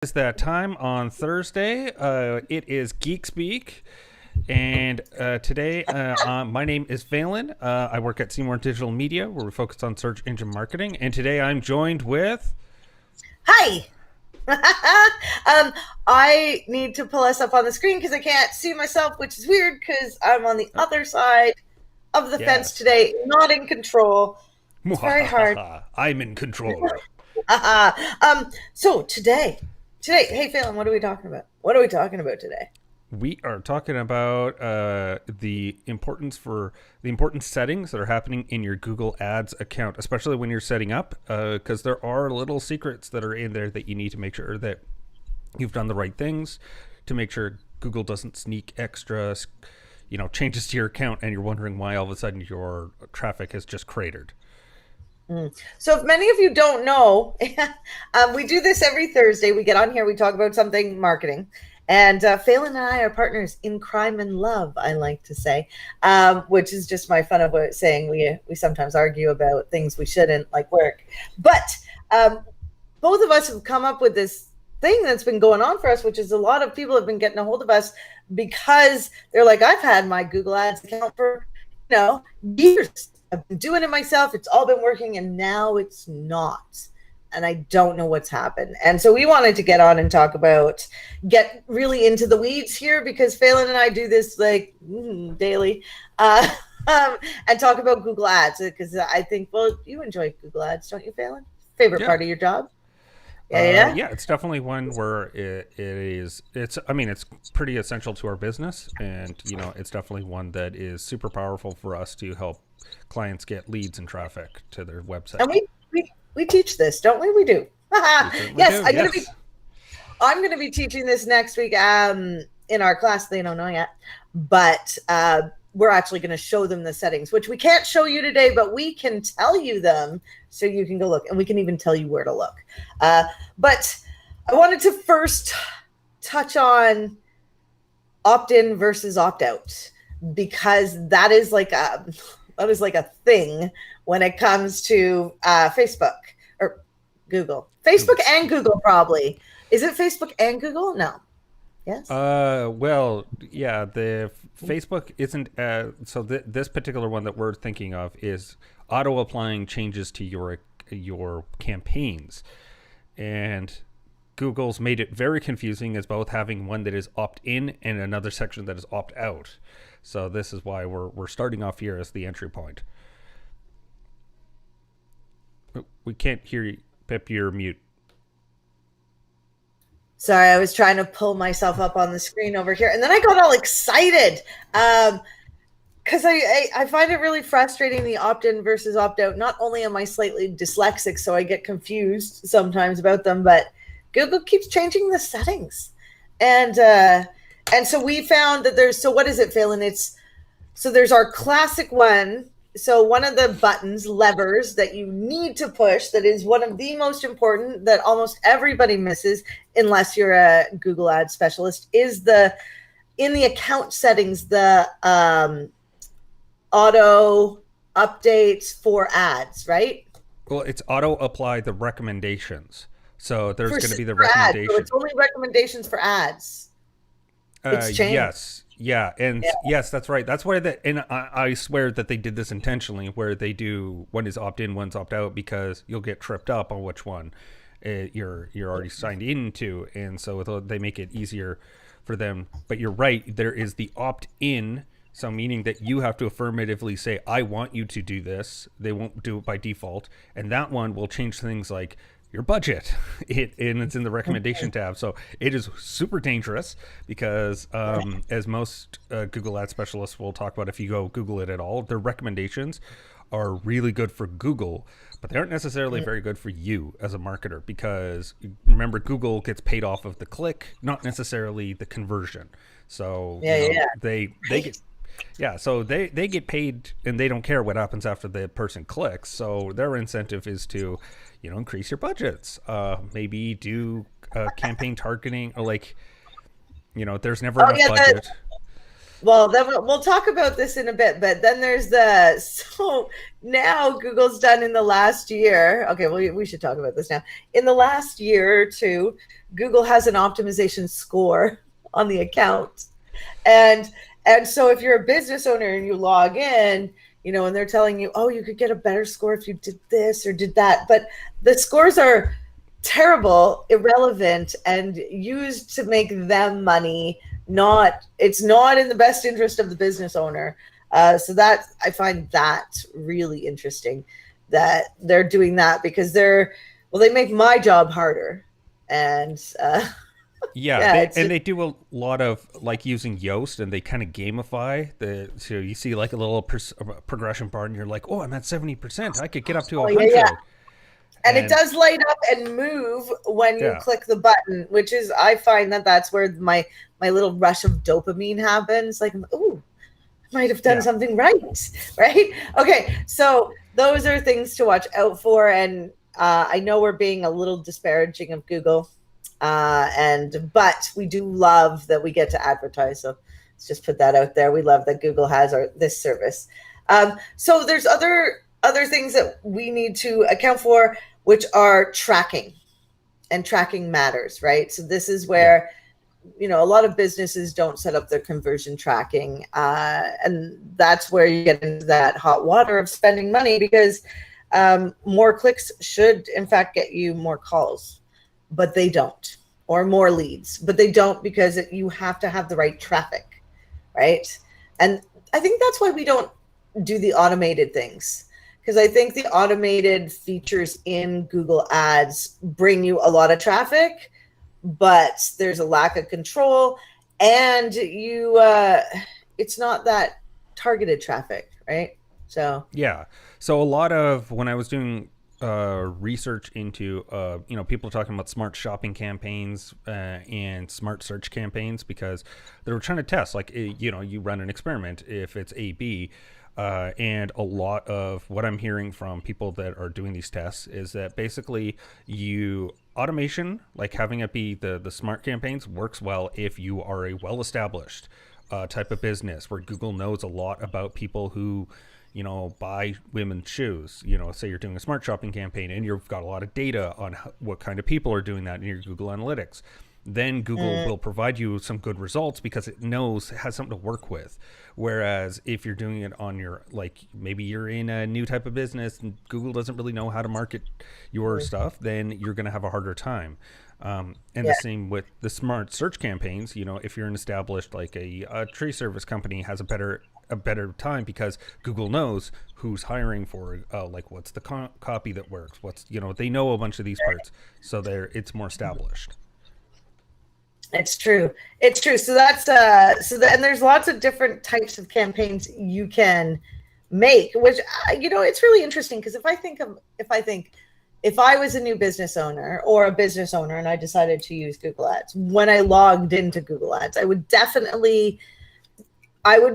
Is that time on Thursday? It is Geek Speak, and today my name is Valen. I work at Seymour Digital Media, where we focus on search engine marketing. And today I'm joined with. Hi. I need to pull us up on the screen because I can't see myself, which is weird because I'm on the other side of the fence Yes. today, not in control. It's very hard. I'm in control. So today, hey Phelan, what are we talking about? What are we talking about today? We are talking about the important settings that are happening in your Google Ads account, especially when you're setting up, because there are little secrets that are in there that you need to make sure that you've done the right things to make sure Google doesn't sneak extra, changes to your account, and you're wondering why all of a sudden your traffic has just cratered. So, if many of you don't know, we do this every Thursday. We get on here, we talk about something marketing. And Phelan and I are partners in crime and love, I like to say, which is just my fun of saying we sometimes argue about things we shouldn't, like work. But both of us have come up with this thing that's been going on for us, which is a lot of people have been getting a hold of us because they're like, I've had my Google Ads account for, years. I've been doing it myself. It's all been working, and now it's not. And I don't know what's happened. And so we wanted to get on and get really into the weeds here because Phelan and I do this daily and talk about Google Ads because I think, well, you enjoy Google Ads, don't you, Phelan? Favorite Yeah. part of your job? Yeah. Yeah, it's definitely one where it's pretty essential to our business, and it's definitely one that is super powerful for us to help clients get leads and traffic to their website. And we teach this, don't we? We do. Yes, Yes. I'm going to be teaching this next week in our class. They don't know yet, but we're actually going to show them the settings, which we can't show you today, but we can tell you them so you can go look, and we can even tell you where to look. But I wanted to first touch on opt-in versus opt-out because that is like a thing when it comes to Facebook or Google. Facebook and Google probably. Is it Facebook and Google? No. Yes. Well, yeah, the Facebook isn't. This particular one that we're thinking of is auto applying changes to your campaigns, and Google's made it very confusing as both having one that is opt in and another section that is opt out. So this is why we're starting off here as the entry point. We can't hear you, Pip. You're mute. Sorry, I was trying to pull myself up on the screen over here, and then I got all excited because I find it really frustrating, the opt-in versus opt-out. Not only am I slightly dyslexic, so I get confused sometimes about them, but Google keeps changing the settings, and so we found that what is it, Phelan? There's our classic one. So one of the buttons, levers that you need to push, that is one of the most important that almost everybody misses unless you're a Google Ads specialist, is in the account settings, the auto updates for ads, right? Well, it's auto apply the recommendations. So there's going to be the recommendation. So it's only recommendations for ads. It's changed. Yes. Yeah. And yes, that's right. That's why and I swear that they did this intentionally, where they do one is opt in, one's opt out, because you'll get tripped up on which one you're already signed into. And so they make it easier for them. But you're right. There is the opt in. So meaning that you have to affirmatively say, I want you to do this. They won't do it by default. And that one will change things like your budget. And it's in the recommendation tab. So it is super dangerous because as most Google Ad specialists will talk about, if you go Google it at all, their recommendations are really good for Google, but they aren't necessarily very good for you as a marketer, because remember, Google gets paid off of the click, not necessarily the conversion. So they get. Yeah, so they get paid, and they don't care what happens after the person clicks. So their incentive is to, increase your budgets. Maybe do campaign targeting, or there's never enough budget. Well, then we'll talk about this in a bit, but then there's the so now Google's done in the last year. Okay, well, we should talk about this now. In the last year or two, Google has an optimization score on the account, and so if you're a business owner and you log in, and they're telling you, oh, you could get a better score if you did this or did that, but the scores are terrible, irrelevant, and used to make them money. It's not in the best interest of the business owner. So that I find that really interesting that they're doing that because they make my job harder. And Yeah, they do a lot of like using Yoast, and they kind of gamify so you see like a little progression bar, and you're like, oh, I'm at 70%. I could get up to 100. Yeah. And it does light up and move when you click the button, which is, I find that's where my little rush of dopamine happens. Like, ooh, I might have done something right? Okay, so those are things to watch out for. And I know we're being a little disparaging of Google, but we do love that we get to advertise. So let's just put that out there. We love that Google has this service. So there's other things that we need to account for, which are tracking, and tracking matters, right? So this is where, a lot of businesses don't set up their conversion tracking. And that's where you get into that hot water of spending money, because more clicks should in fact get you more calls, but they don't, or more leads, but they don't, because you have to have the right traffic, right? And I think that's why we don't do the automated things. Because I think the automated features in Google Ads bring you a lot of traffic, but there's a lack of control, and it's not that targeted traffic, right? So yeah. So a lot of when I was doing research into people talking about smart shopping campaigns and smart search campaigns, because they were trying to test, like, you run an experiment if it's A/B. And a lot of what I'm hearing from people that are doing these tests is that basically automation, like having it be the smart campaigns, works well if you are a well-established type of business where Google knows a lot about people who, buy women's shoes. Say you're doing a smart shopping campaign and you've got a lot of data on what kind of people are doing that in your Google Analytics. Then Google will provide you some good results because it has something to work with. Whereas if you're doing it on maybe you're in a new type of business and Google doesn't really know how to market your stuff, then you're going to have a harder time. The same with the smart search campaigns. If you're an established, like a tree service company, has a better time because Google knows who's hiring for what's the copy that works, they know a bunch of these parts, so it's more established. It's true. So that's and there's lots of different types of campaigns you can make, which it's really interesting, because if I was a new business owner or a business owner and I decided to use Google Ads, when I logged into Google Ads, I would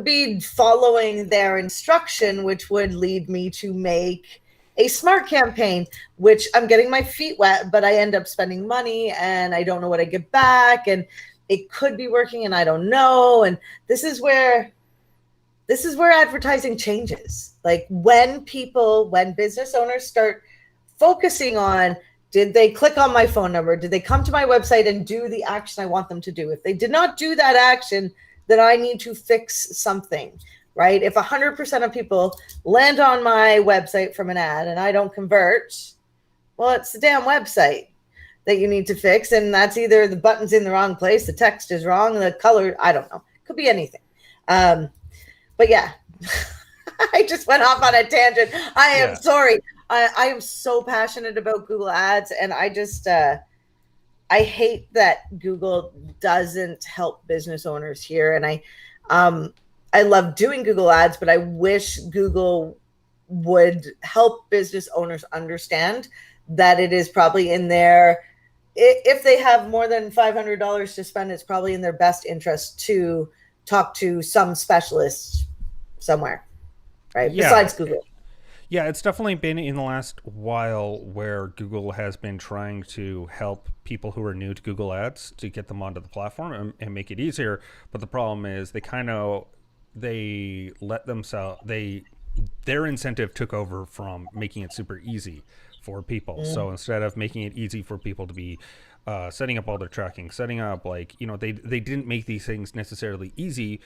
be following their instruction, which would lead me to make a smart campaign, which I'm getting my feet wet, but I end up spending money and I don't know what I get back, and it could be working and I don't know. And this is where advertising changes. Like when business owners start focusing on, did they click on my phone number? Did they come to my website and do the action I want them to do? If they did not do that action, then I need to fix something. Right? If 100% of people land on my website from an ad and I don't convert, well, it's the damn website that you need to fix. And that's either the button's in the wrong place, the text is wrong, the color, I don't know. Could be anything. But yeah, I just went off on a tangent. I am sorry. I am so passionate about Google Ads, and I just, I hate that Google doesn't help business owners here. And I love doing Google Ads, but I wish Google would help business owners understand that it is probably in if they have more than $500 to spend, it's probably in their best interest to talk to some specialist somewhere, right? Yeah. Besides Google. Yeah, it's definitely been in the last while where Google has been trying to help people who are new to Google Ads to get them onto the platform and make it easier. But the problem is they kind of they let themselves their incentive took over from making it super easy for people. So instead of making it easy for people to be setting up all their tracking, setting up they didn't make these things necessarily easy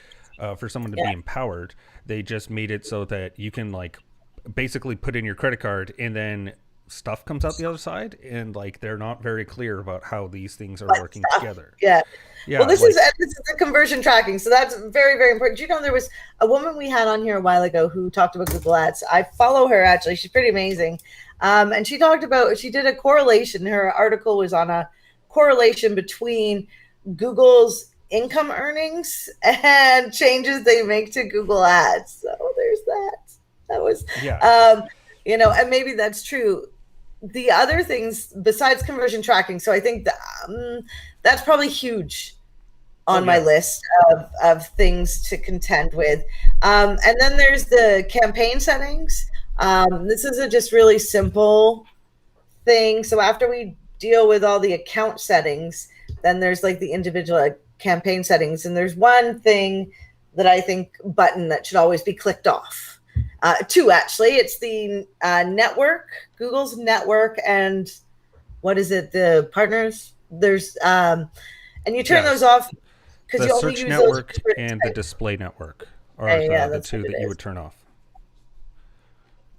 for someone to be empowered. They just made it so that you can basically put in your credit card and then stuff comes out the other side, and they're not very clear about how these things are working together. Yeah. Well, this is the conversion tracking, so that's very, very important. There was a woman we had on here a while ago who talked about Google Ads. I follow her, actually. She's pretty amazing. And she did a correlation. Her article was on a correlation between Google's income earnings and changes they make to Google Ads. So there's that. That was, and maybe that's true. The other things besides conversion tracking, so I think that's probably huge on my list of things to contend with. And then there's the campaign settings. This is a just really simple thing. So after we deal with all the account settings, then there's the individual campaign settings. And there's one thing that I think button that should always be clicked off. Two, actually. It's the network, Google's network, and what is it? The partners. There's and you turn those off because you only search use network those and the display network are the two that you would turn off.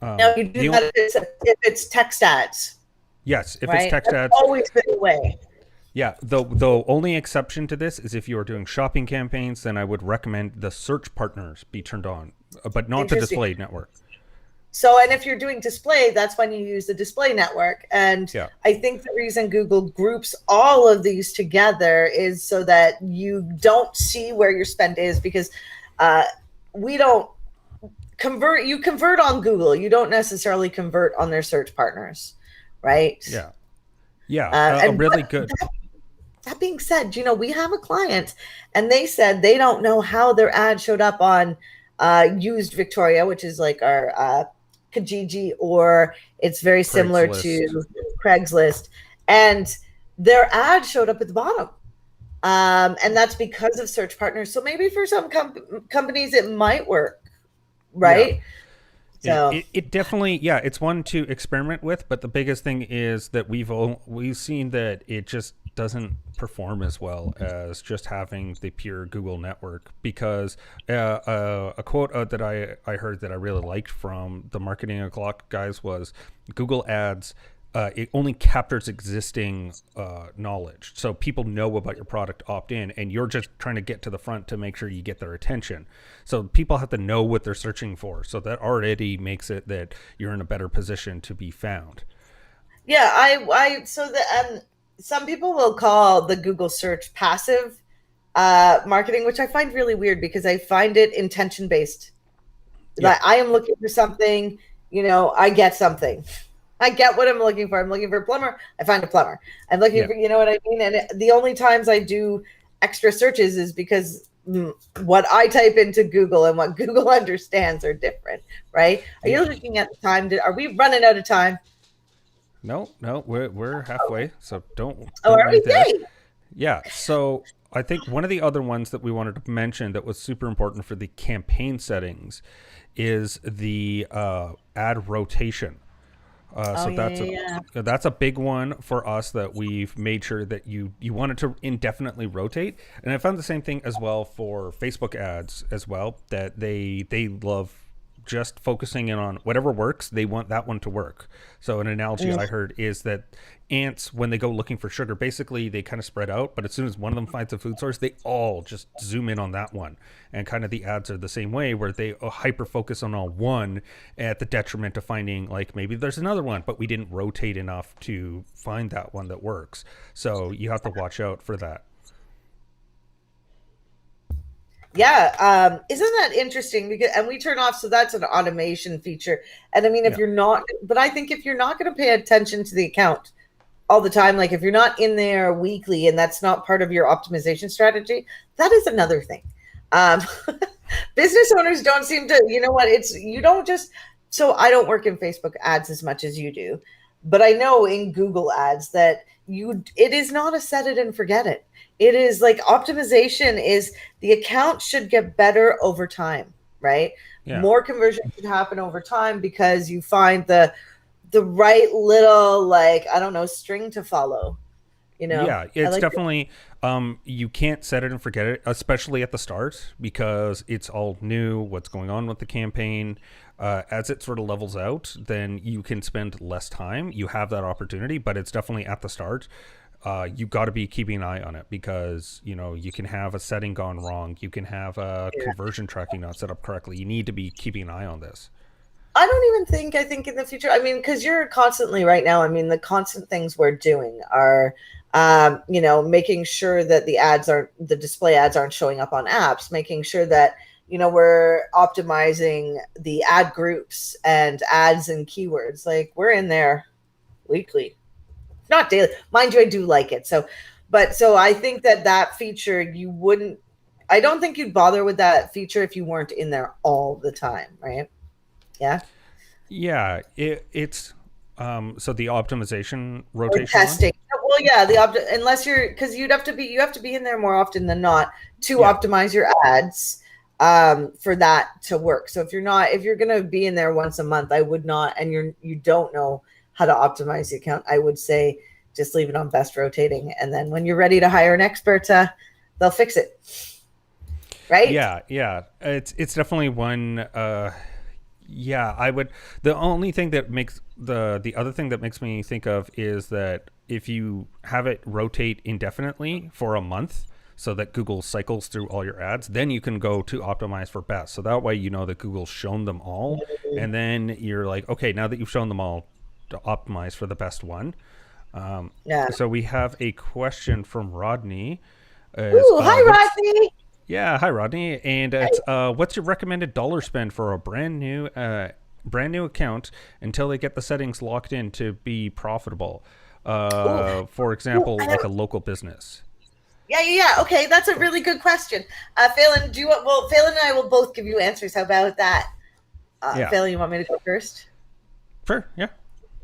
Now you do that if it's text ads. Yes, if it's text ads, always been the way. Yeah, the only exception to this is if you are doing shopping campaigns, then I would recommend the search partners be turned on, but not the display network. So, and if you're doing display, that's when you use the display network. And I think the reason Google groups all of these together is so that you don't see where your spend is, because we don't convert. You convert on Google. You don't necessarily convert on their search partners, right? Yeah, really good. That being said, we have a client and they said they don't know how their ad showed up on Used Victoria, which is our Kijiji, or it's very similar to Craigslist. And their ad showed up at the bottom. And that's because of search partners. So maybe for some companies it might work, right? Yeah. So it definitely, it's one to experiment with, but the biggest thing is that we've seen that it just doesn't perform as well as just having the pure Google network, because a quote that I heard that I really liked from the Marketing O'Clock guys was Google Ads, it only captures existing knowledge. So people know about your product, opt in, and you're just trying to get to the front to make sure you get their attention. So people have to know what they're searching for. So that already makes it that you're in a better position to be found. Yeah, some people will call the Google search passive marketing, which I find really weird because I find it intention based. Yeah. I am looking for something, I get something. I get what I'm looking for. I'm looking for a plumber. I find a plumber. I'm looking for, what I mean? And the only times I do extra searches is because what I type into Google and what Google understands are different, right? Are you looking at the time? Are we running out of time? No, we're halfway, so don't are we? Yeah, so I think one of the other ones that we wanted to mention that was super important for the campaign settings is the ad rotation. That's a big one for us that we've made sure that you want it to indefinitely rotate. And I found the same thing as well for Facebook ads as well, that they love just focusing in on whatever works. They want that one to work. So an analogy I heard is that ants, when they go looking for sugar, basically they kind of spread out, but as soon as one of them finds a food source, they all just zoom in on that one. And kind of the ads are the same way, where they hyper focus on one at the detriment of finding maybe there's another one, but we didn't rotate enough to find that one that works. So you have to watch out for that. Yeah, isn't that interesting? Because we turn off, so that's an automation feature. And I mean, if you're not, but I think if you're not going to pay attention to the account all the time, if you're not in there weekly and that's not part of your optimization strategy, that is another thing. Business owners don't seem to, you don't just, so I don't work in Facebook ads as much as you do, but I know in Google ads that it is not a set it and forget it. It is like optimization is the account should get better over time, right? Yeah. More conversion should happen over time because you find the right little, like, I don't know, string to follow. Yeah, I it's like definitely you can't set it and forget it, especially at the start because it's all new. What's going on with the campaign? As it sort of levels out, then you can spend less time. You have that opportunity, but it's definitely at the start. You got to be keeping an eye on it because you can have a setting gone wrong. You can have a conversion tracking not set up correctly. You need to be keeping an eye on this. I don't even think, I think in the future, I mean, because you're constantly right now, I mean, the constant things we're doing are, making sure that the display ads aren't showing up on apps, making sure that, we're optimizing the ad groups and ads and keywords. Like, we're in there weekly, not daily. Mind you, I do like it. So I think that feature, I don't think you'd bother with that feature if you weren't in there all the time, right? Yeah. Yeah, it's so the optimization Or rotation one. testing. Well, yeah, unless because you have to be in there more often than not to Yeah, optimize your ads for that to work. So if you're gonna be in there once a month, I would not, and you don't know how to optimize the account, I would say just leave it on best rotating, and then when you're ready to hire an expert, they'll fix it. Right? yeah. It's definitely one. Yeah, I would. The only thing that makes the other thing that makes me think of is that if you have it rotate indefinitely for a month, so that Google cycles through all your ads, then you can go to optimize for best. So that way you know that Google's shown them all, and then you're like, okay, now that you've shown them all, to optimize for the best one. Yeah. So we have a question from Rodney. Ooh, hi, Rodney. Yeah, hi Rodney, and it's what's your recommended dollar spend for a brand new account until they get the settings locked in to be profitable? For example, like a local business. Yeah. Okay, that's a really good question. Phelan, Phelan and I will both give you answers. How about that? Yeah, Phelan, you want me to go first? sure. Yeah,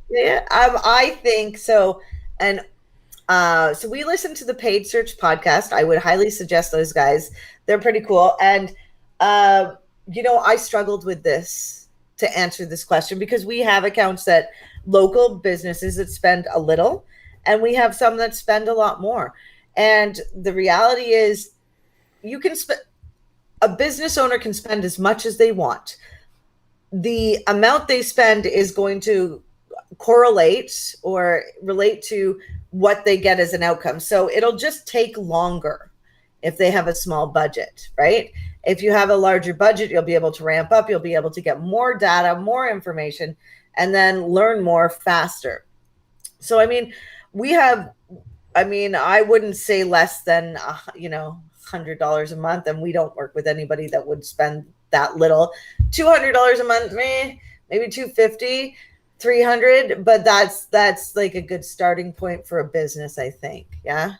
Yeah, I think so. And so we listen to the Paid Search podcast. I would highly suggest those guys. They're pretty cool. And, I struggled with this to answer this question because we have accounts that local businesses that spend a little, and we have some that spend a lot more. And the reality is a business owner can spend as much as they want. The amount they spend is going to correlate or relate to what they get as an outcome. So it'll just take longer if they have a small budget, right? If you have a larger budget, you'll be able to ramp up, you'll be able to get more data, more information, and then learn more faster. So, I wouldn't say less than, $100 a month. And we don't work with anybody that would spend that little. $200 a month, maybe 250, 300, but that's like a good starting point for a business, I think. Yeah.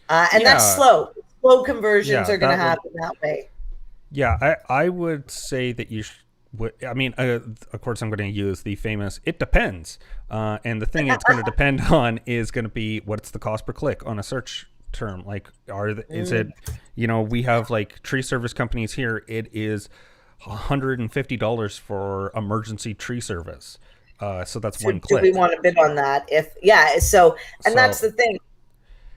And that's yeah, slow conversions yeah. are going to That would. happen that way. Yeah, I would say that you would. I mean, of course, I'm going to use the famous "it depends," and the thing it's going to depend on is going to be what's the cost per click on a search term. Like, is it, we have like tree service companies here. It is $150 for emergency tree service. So that's So one do we click. want to bid on that? And that's So the thing.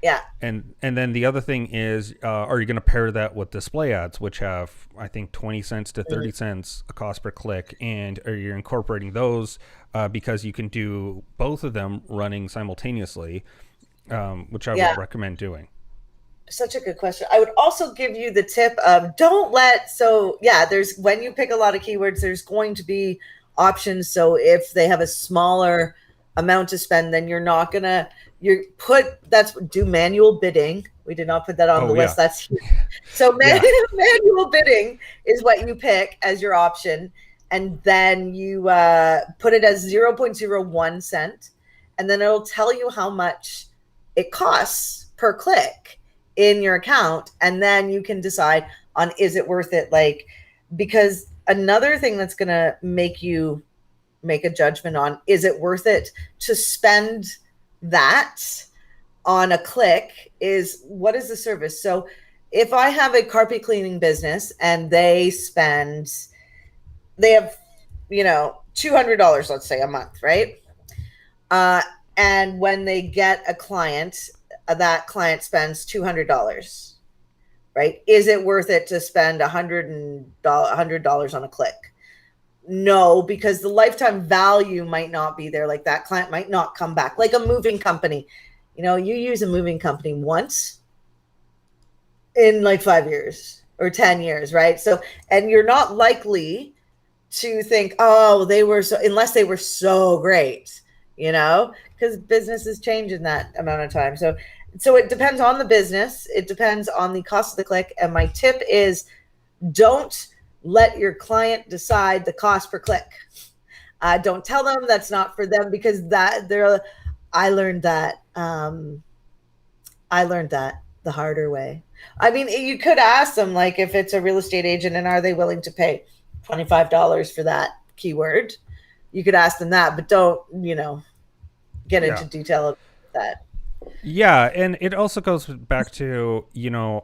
Yeah. and then the other thing is, are you going to pair that with display ads, which have I think 20 cents to 30 cents a cost per click, and are you incorporating those because you can do both of them running simultaneously, which I would recommend doing. Such a good question. I would also give you the tip of there's when you pick a lot of keywords, there's going to be options. So if they have a smaller amount to spend, then do manual bidding. We did not put that on the Yeah. list. That's huge. So Yeah. manual bidding is what you pick as your option. And then you put it as 0.01 cent. And then it'll tell you how much it costs per click in your account. And then you can decide on, is it worth it? Like, because another thing that's going to make you make a judgment on, is it worth it to spend that on a click is what is the service. So if I have a carpet cleaning business and they have, $200, let's say, a month, right? And when they get a client, that client spends $200, right? Is it worth it to spend $100 on a click? No, because the lifetime value might not be there. Like that client might not come back. Like a moving company, you use a moving company once in like 5 years or 10 years, right? So, and you're not likely to think, oh, unless they were so great, because businesses change in that amount of time. So it depends on the business. It depends on the cost of the click. And my tip is don't let your client decide the cost per click. Don't tell them that's not for them, because I learned that the harder way. I mean, you could ask them, like, if it's a real estate agent and are they willing to pay $25 for that keyword? You could ask them that, but don't, get into detail of that. Yeah, and it also goes back to,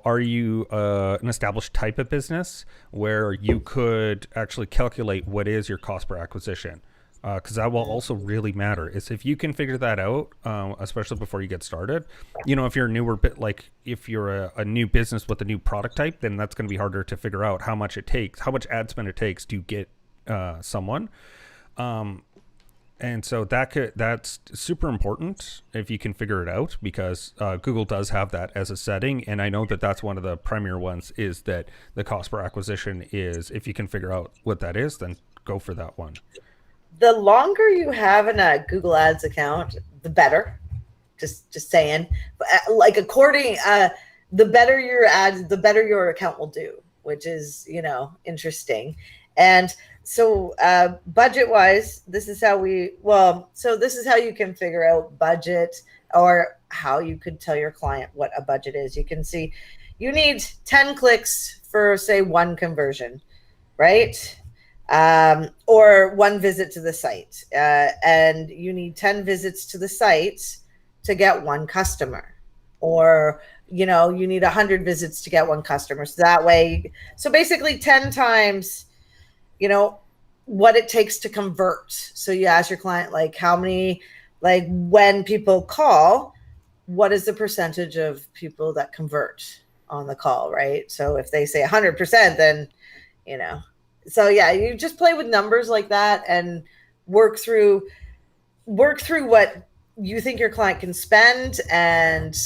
are you an established type of business where you could actually calculate what is your cost per acquisition? Because that will also really matter. Is if you can figure that out, especially before you get started. If you're a newer bit, like if you're a new business with a new product type, then that's going to be harder to figure out how much ad spend it takes to get someone. And so that's super important if you can figure it out, because Google does have that as a setting. And I know that that's one of the premier ones, is that the cost per acquisition is, if you can figure out what that is, then go for that one. The longer you have in a Google Ads account, the better. Just saying, like the better your ads, the better your account will do, which is, interesting. And so budget wise, this is how you can figure out budget, or how you could tell your client what a budget is. You can see you need 10 clicks for, say, one conversion, right? Or one visit to the site. And you need 10 visits to the site to get one customer. Or, you need 100 visits to get one customer. So that way, so basically 10 times, what it takes to convert. So you ask your client, like, how many, like, when people call, what is the percentage of people that convert on the call, right? So if they say 100%, then, so yeah, you just play with numbers like that and work through what you think your client can spend. And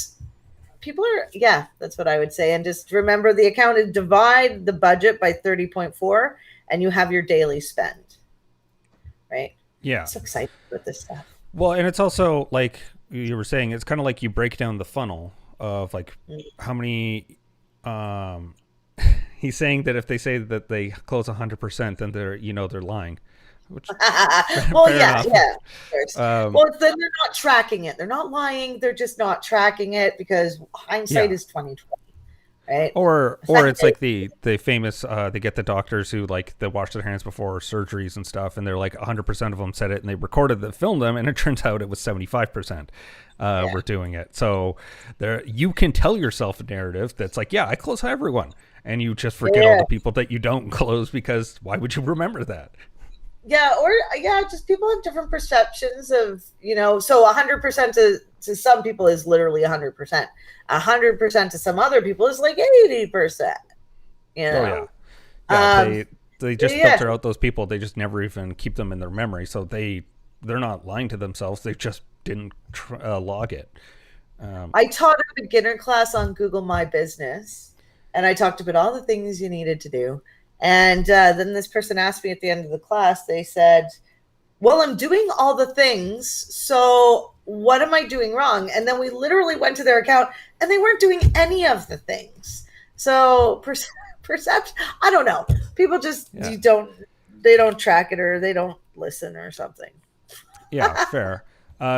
that's what I would say. And just remember, the account is divide the budget by 30.4 and you have your daily spend, right? Yeah. I'm so excited with this stuff. Well, and it's also, like you were saying, it's kind of like you break down the funnel of, like, how many, he's saying that if they say that they close 100%, then they're lying. Which, well, yeah. Well, then they're not tracking it. They're not lying. They're just not tracking it, because hindsight is 20/20, right? Or it's like the famous they get the doctors who, like, they wash their hands before surgeries and stuff, and they're like 100% of them said it, and they recorded the filmed them, and it turns out it was 75% were doing it. So there, you can tell yourself a narrative that's like, I close everyone, and you just forget all the people that you don't close, because why would you remember that? Just people have different perceptions of, so 100% to some people is literally 100%. 100% to some other people is like 80%. They just filter out those people. They just never even keep them in their memory. So they're not lying to themselves. They just didn't log it. I taught a beginner class on Google My Business, and I talked about all the things you needed to do. And then this person asked me at the end of the class, they said, well, I'm doing all the things, so what am I doing wrong? And then we literally went to their account, and they weren't doing any of the things. So perception, I don't know. People just they don't track it, or they don't listen or something. Yeah, fair.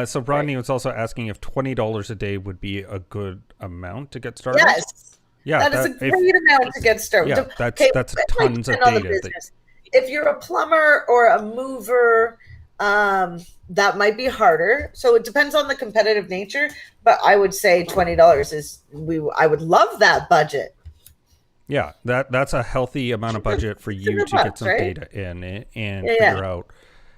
So Rodney was also asking if $20 a day would be a good amount to get started. Yes. Yeah, that is a great amount to get started. Yeah, that's tons of data. If you're a plumber or a mover, that might be harder. So it depends on the competitive nature, but I would say $20 is I would love that budget. Yeah, that's a healthy amount of budget for you to get $600, some right? data in it and Yeah, yeah. figure out.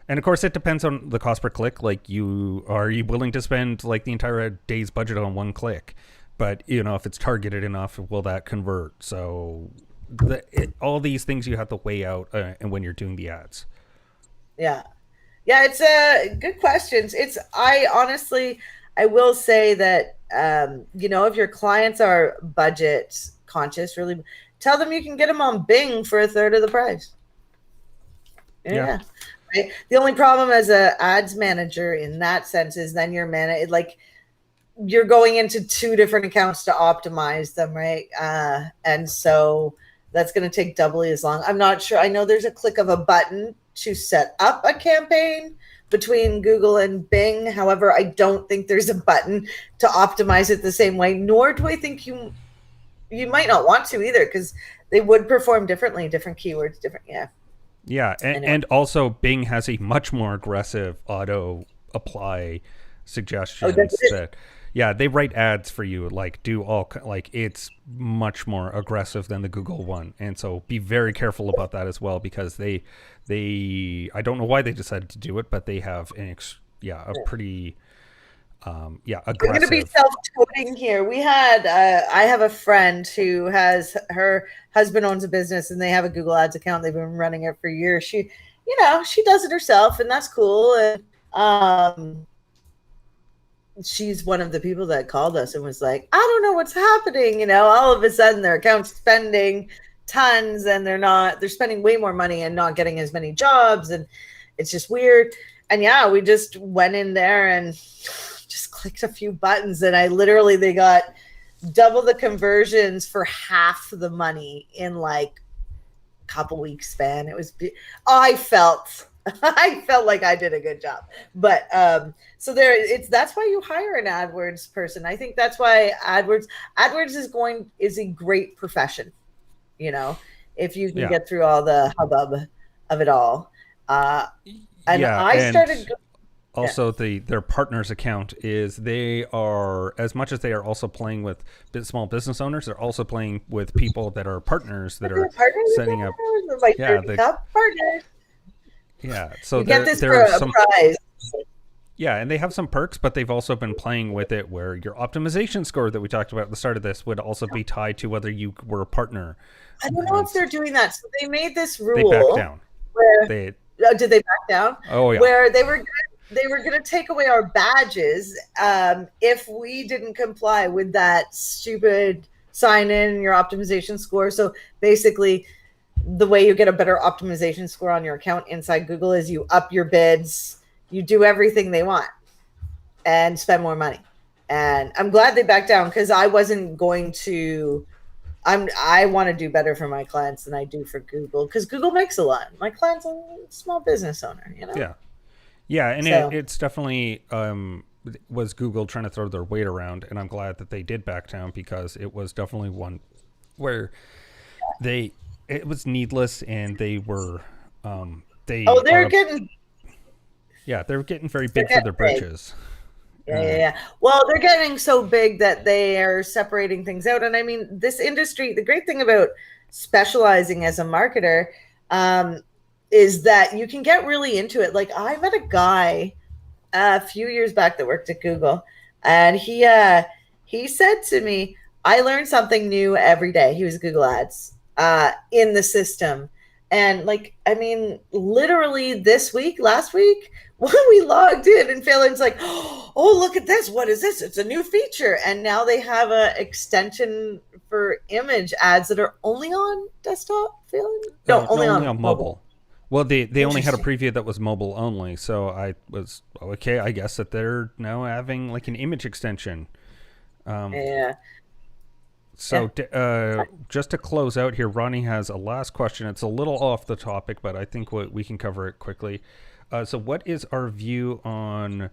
And of course, it depends on the cost per click. Like, are you willing to spend like the entire day's budget on one click? But if it's targeted enough, will that convert? So, all these things you have to weigh out, and when you're doing the ads. Yeah. Yeah, it's a good questions. I honestly, I will say that, if your clients are budget conscious, really tell them you can get them on Bing for a third of the price. Yeah. Yeah. Right? The only problem as a ads manager in that sense is then you're going into two different accounts to optimize them, right? And so that's going to take doubly as long. I'm not sure. I know there's a click of a button to set up a campaign between Google and Bing. However, I don't think there's a button to optimize it the same way, nor do I think you might not want to either, because they would perform differently, different keywords, different. Yeah. Yeah, and also Bing has a much more aggressive auto apply suggestions that, yeah, they write ads for you, like it's much more aggressive than the Google one, and so be very careful about that as well, because they I don't know why they decided to do it, but they have a pretty aggressive. I'm going to be self-toting here. I have a friend who her husband owns a business and they have a Google Ads account. They've been running it for years. She does it herself and that's cool. And she's one of the people that called us and was like, I don't know what's happening. All of a sudden their account's spending tons and they're spending way more money and not getting as many jobs. And it's just weird. And yeah, we just went in there and just clicked a few buttons and they got double the conversions for half the money in like a couple weeks span. It was, I felt like I did a good job, but so that's why you hire an AdWords person. I think that's why AdWords is a great profession, if you can get through all the hubbub of it all. Also, their partners account they are, as much as they are also playing with small business owners, they're also playing with people that are partners that are setting up. Partners. Yeah, so you get this for a prize. Yeah, and they have some perks, but they've also been playing with it where your optimization score that we talked about at the start of this would also be tied to whether you were a partner. I don't know if they're doing that. So they made this rule. They backed down. Did they back down? Oh, yeah. Where they were going to take away our badges if we didn't comply with that stupid sign in your optimization score. So basically, the way you get a better optimization score on your account inside Google is you up your bids, you do everything they want, and spend more money. And I'm glad they backed down, because I wasn't going to. I want to do better for my clients than I do for Google, because Google makes a lot. My client's a small business owner, Yeah, and so, it's definitely was Google trying to throw their weight around, and I'm glad that they did back down, because it was definitely one where it was needless, and they were they were getting very big for their britches. Yeah. Well, they're getting so big that they are separating things out. And I mean, this industry, the great thing about specializing as a marketer is that you can get really into it. Like, I met a guy a few years back that worked at Google, and he said to me, I learned something new every day. He was Google Ads in the system. And literally last week, when we logged in and Phelan's like, oh, look at this. What is this? It's a new feature. And now they have an extension for image ads that are only on desktop, Phelan? No, only on mobile. Well, they only had a preview that was mobile only. So I was, okay, I guess that they're now having like an image extension. Yeah. So just to close out here, Ronnie has a last question. It's a little off the topic, but I think we can cover it quickly. So what is our view on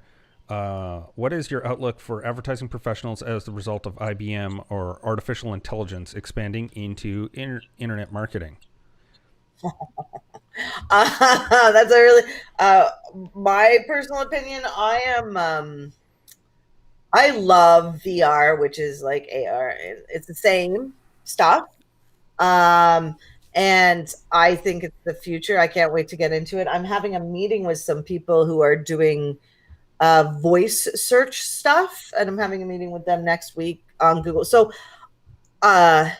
what is your outlook for advertising professionals as the result of IBM or artificial intelligence expanding into internet marketing? That's a really my personal opinion. I love VR, which is like AR. It's the same stuff. Um, and I think it's the future. I can't wait to get into it. I'm having a meeting with some people who are doing voice search stuff, and I'm having a meeting with them next week on Google. So, uh,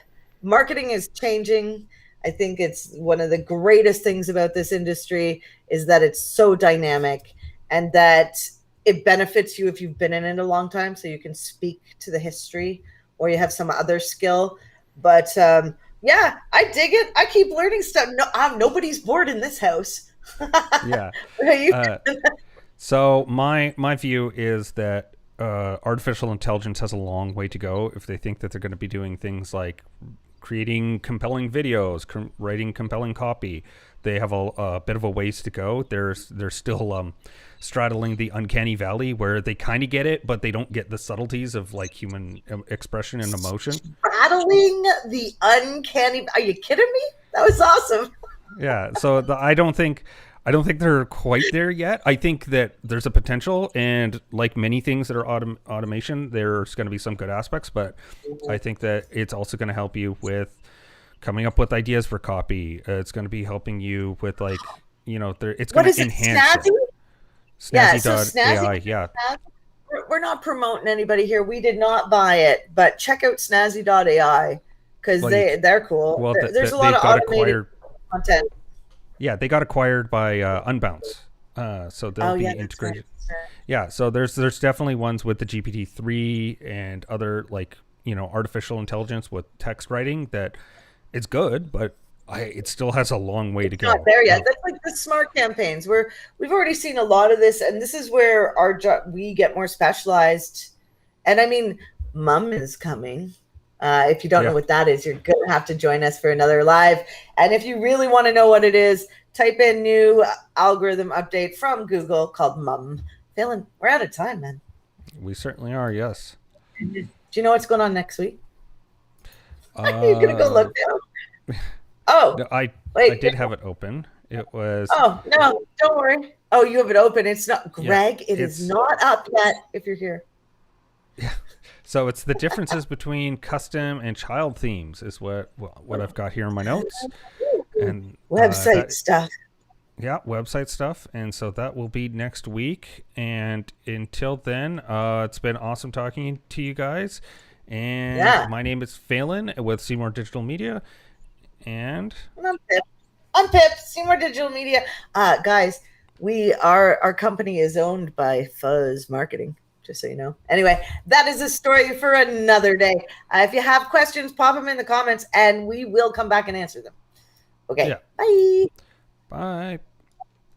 marketing is changing. I think it's one of the greatest things about this industry is that it's so dynamic and that it benefits you if you've been in it a long time, so you can speak to the history or you have some other skill. But yeah, I dig it. I keep learning stuff. No, nobody's bored in this house. Yeah. So my view is that artificial intelligence has a long way to go if they think that they're going to be doing things like creating compelling videos, writing compelling copy. They have a bit of a ways to go. They're still straddling the uncanny valley where they kind of get it, but they don't get the subtleties of like human expression and emotion. Straddling the uncanny. Are you kidding me? That was awesome. Yeah. So I don't think they're quite there yet. I think that there's a potential, and like many things that are automation, there's going to be some good aspects, but I think that it's also going to help you with coming up with ideas for copy. It's going to be helping you with like, it's going to enhance Snazzy? it. Yeah, so Snazzy.ai, Snazzy. yeah. We're not promoting anybody here. We did not buy it, but check out Snazzy.ai because Well, they're cool. well, There's a lot they've of got automated acquired. content. Yeah, they got acquired by Unbounce. So they'll Oh be yeah, that's right. integrated. Yeah, so there's definitely ones with the GPT-3 and other like artificial intelligence with text writing that it's good, but it still has a long way to go. Not there yet. That's like the smart campaigns where we've already seen a lot of this, and this is where our job we get more specialized. And I mean, Mum is coming. If you don't know Yeah, what that is, you're gonna have to join us for another live. And if you really want to know what it is, type in new algorithm update from Google called Mum. Phelan, we're out of time, man. we certainly are. Yes. Do you know what's going on next week? You're gonna go Uh, look now. Oh, no, I wait. did have it open. It was Oh, no, don't worry. Oh, you have it open. It's not, yeah. Greg, it is It's not up yet if you're here. so it's the differences between custom and child themes is what I've got here in my notes, and Website that stuff. yeah, website stuff. And so that will be next week. And until then, it's been awesome talking to you guys. And Yeah. my name is Phelan with Seymour Digital Media. And I'm Pip. I'm Pip, Seymour Digital Media. Guys, our company is owned by Fuzz Marketing, just so you know. Anyway, that is a story for another day. If you have questions, pop them in the comments and we will come back and answer them. Okay. yeah, Bye. bye.